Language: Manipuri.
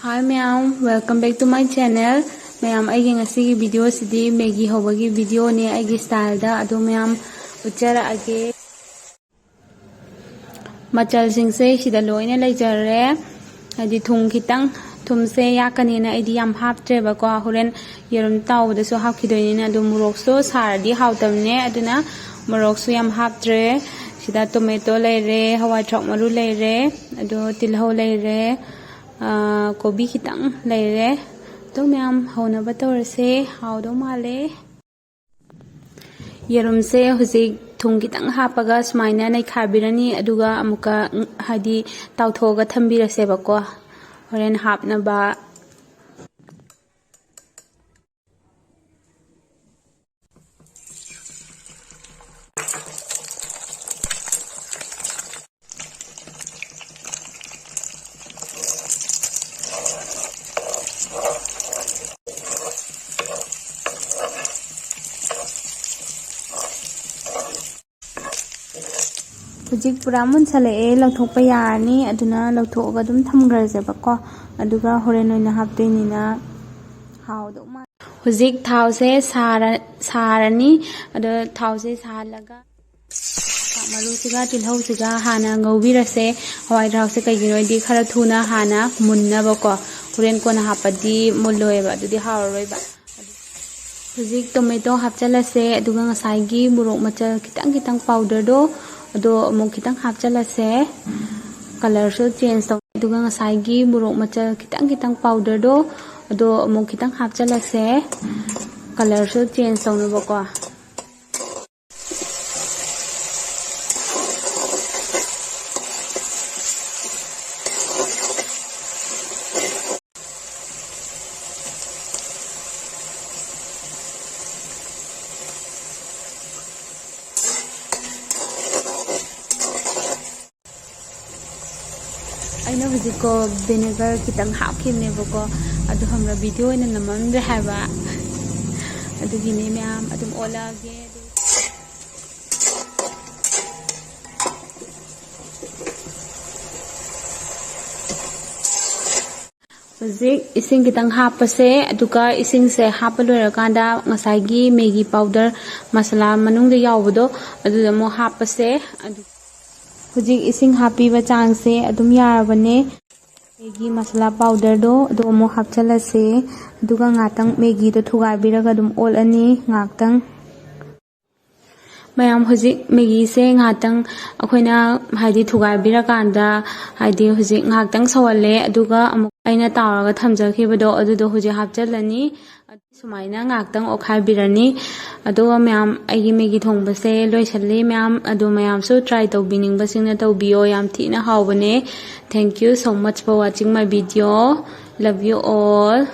Hi ma'am, welcome back to my channel. Ma'am, aigi ngasi video sidi Maggi hobagi video ne aigi style da adu ma'am uchara age machal sing se sida loina leijare adi thum khitang thum se yakani na idi yam haptre ba ko horen yerum taw da so hapkhidoini na adu murok so sardi hawtamne aduna murok so yam haptre sida tomato leire hawai thok maru leire adu tilhau leire kobi khitang leire to ma'am hona batorase hawdo male yerum se huzik thum khitang hapaga smaina nai khabirani aduga amuka hadi tawthoga thambirase bako horen hapna ba Hujik pura mun sale lauthok pa yani aduna lauthok adum thamgraje bako aduga horen oina hapteni na hawdo ma hujik thau se sarani adu thau se salaga maru siga tilhau siga hana ngawbirase hawai thau se kaigino di khara thuna hana munna bako horen kona hapadi mulloy ba adudi hawroi ba hujik tomato hapchalase aduga ngasai gi murok machal kitang powder do ado amuk kitang hapchalase color so change to aduga ngasai gi murok machal kitang powder do ado amuk kitang hapchalase color so change to no bako aina hujiko vinegar kitang hapkhimne bako adu hamra video ina namamre haba adu gine ma'am adum ola ge hujik ising kitang hapase aduga ising se hapaloirakanda ngasai gi Maggi powder masala manung de yawbodo adu mo hapase adu hujik ising happy ba chang se adum yarabane Maggi masala powder do adu mo hapchalase aduga ngatang Maggi do thugai biraga dum ol ani ngaktang mayam hujik Maggi se ngatang akhoina haidi thugai birakanda haidi hujik ngaktang sawalle aduga amuk aina tawraga thamjakhibodo adudo hujik hapchalani sumaina ngaktang okhai birani aduga mayam aigi Maggi thongbase loisalli mayam adu mayam so try tawbining basingna tawbiyo yam thina hawbane. Thank you so much for watching my video. Love you all.